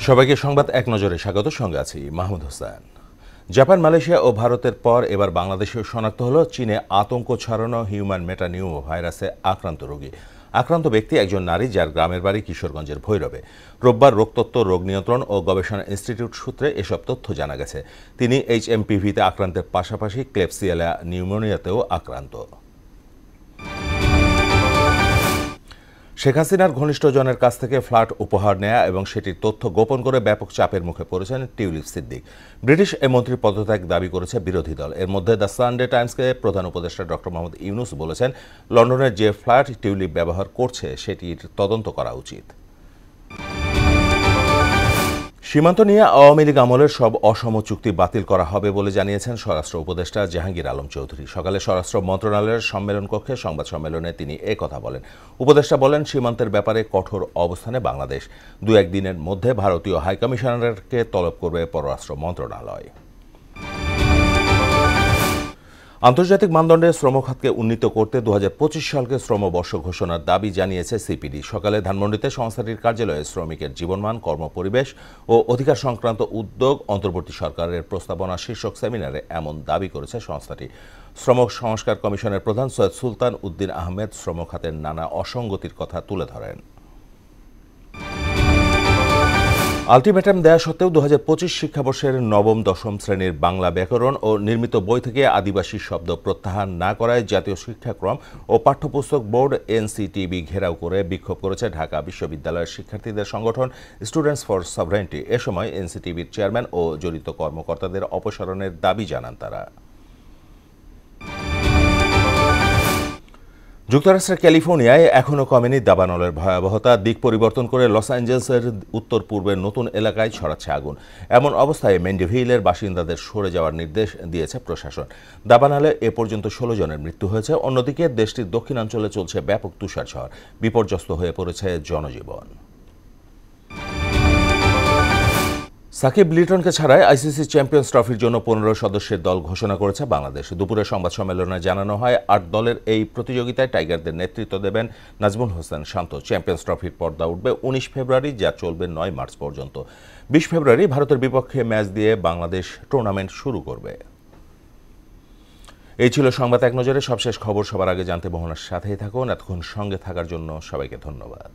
সবাইকে সংবাদ এক নজরে স্বাগত। সঙ্গে আছি মাহমুদ হোসেন। জাপান, মালয়েশিয়া ও ভারতের পর এবার বাংলাদেশেও শনাক্ত হলো চীনে আতঙ্ক ছড়ানো হিউম্যান মেটানিউমো ভাইরাসে আক্রান্ত রোগী। আক্রান্ত ব্যক্তি একজন নারী, যার গ্রামের বাড়ি কিশোরগঞ্জের ভৈরবে। রোববার রোগতত্ত্ব, রোগ নিয়ন্ত্রণ ও গবেষণা ইনস্টিটিউট সূত্রে এসব তথ্য জানা গেছে। তিনি HMPV-তে আক্রান্তের পাশাপাশি ক্লেবসিয়েলা নিউমোনিয়াতেও আক্রান্ত। শেখ হাসিনার ঘনিষ্ঠজনের কাছ থেকে ফ্ল্যাট উপহার নেয়া এবং সেটির তথ্য গোপন করে ব্যাপক চাপের মুখে পড়েছেন টিউলিপ সিদ্দিক। ব্রিটিশ এ মন্ত্রীর পদত্যাগ দাবি করেছে বিরোধী দল। এর মধ্যে দ্য সানডে টাইমসকে প্রধান উপদেষ্টা ডক্টর মোহাম্মদ ইউনুস বলেছেন, লন্ডনের যে ফ্ল্যাট টিউলিপ ব্যবহার করছে সেটির তদন্ত করা উচিত। সীমান্ত নিয়ে আওয়ামী লীগ আমলের সব অসম চুক্তি বাতিল করা হবে বলে জানিয়েছেন স্বরাষ্ট্র উপদেষ্টা জাহাঙ্গীর আলম চৌধুরী। সকালে স্বরাষ্ট্র মন্ত্রণালয়ের সম্মেলন কক্ষে সংবাদ সম্মেলনে তিনি কথা বলেন। উপদেষ্টা বলেন, সীমান্তের ব্যাপারে কঠোর অবস্থানে বাংলাদেশ। 2-1 দিনের মধ্যে ভারতীয় হাইকমিশনারকে তলব করবে পররাষ্ট্র মন্ত্রণালয়। আন্তর্জাতিক মানদণ্ডে শ্রম খাতকে উন্নীত করতে 2025 সালকে শ্রমবর্ষ ঘোষণার দাবি জানিয়েছে সিপিডি। সকালে ধানমন্ডিতে সংস্থাটির কার্যালয়ে শ্রমিকের জীবনমান, কর্মপরিবেশ ও অধিকার সংক্রান্ত উদ্যোগ অন্তর্বর্তী সরকারের প্রস্তাবনা শীর্ষক সেমিনারে এমন দাবি করেছে সংস্থাটি। শ্রম সংস্কার কমিশনের প্রধান সৈয়দ সুলতান উদ্দিন আহমেদ শ্রম খাতের নানা অসঙ্গতির কথা তুলে ধরেন। আলটিমেটাম দেয়া সত্ত্বেও 2025 শিক্ষাবর্ষের নবম-দশম শ্রেণীর বাংলা ব্যাকরণ ও নির্মিত বই থেকে আদিবাসী শব্দ প্রত্যাহার না করায় জাতীয় শিক্ষাক্রম ও পাঠ্যপুস্তক বোর্ড NCTB ঘেরাও করে বিক্ষোভ করেছে ঢাকা বিশ্ববিদ্যালয়ের শিক্ষার্থীদের সংগঠন স্টুডেন্টস ফর সভরেন্টি। এ সময় NCTBর চেয়ারম্যান ও জড়িত কর্মকর্তাদের অপসারণের দাবি জানান তারা। যুক্তরাষ্ট্রের ক্যালিফোর্নিয়ায় এখনও কমেনি দাবানলের ভয়াবহতা। দিক পরিবর্তন করে লস অ্যাঞ্জেলসের উত্তর পূর্বের নতুন এলাকায় ছড়াচ্ছে আগুন। এমন অবস্থায় মেন্ডিভিলের বাসিন্দাদের সরে যাওয়ার নির্দেশ দিয়েছে প্রশাসন। দাবানলে এ পর্যন্ত 16 জনের মৃত্যু হয়েছে। অন্যদিকে দেশটির দক্ষিণাঞ্চলে চলছে ব্যাপক তুষারঝড়। বিপর্যস্ত হয়ে পড়েছে জনজীবন। সাকিব লিটনকে ছাড়াই ICC চ্যাম্পিয়ন্স ট্রফির জন্য 15 সদস্যের দল ঘোষণা করেছে বাংলাদেশ। দুপুরে সংবাদ সম্মেলনে জানানো হয়, 8 দলের এই প্রতিযোগিতায় টাইগারদের নেতৃত্ব দেবেন নাজমুল হোসেন শান্ত। চ্যাম্পিয়ন্স ট্রফির পর্দা উঠবে 19 ফেব্রুয়ারি, যা চলবে 9 মার্চ পর্যন্ত। 20 ফেব্রুয়ারি ভারতের বিপক্ষে ম্যাচ দিয়ে বাংলাদেশ টুর্নামেন্ট শুরু করবে। এই ছিল সংবাদ এক নজরে সবশেষ খবর। সবার আগে জানতে মোহনার সাথেই থাকুন। এতক্ষণ সঙ্গে থাকার জন্য সবাইকে ধন্যবাদ।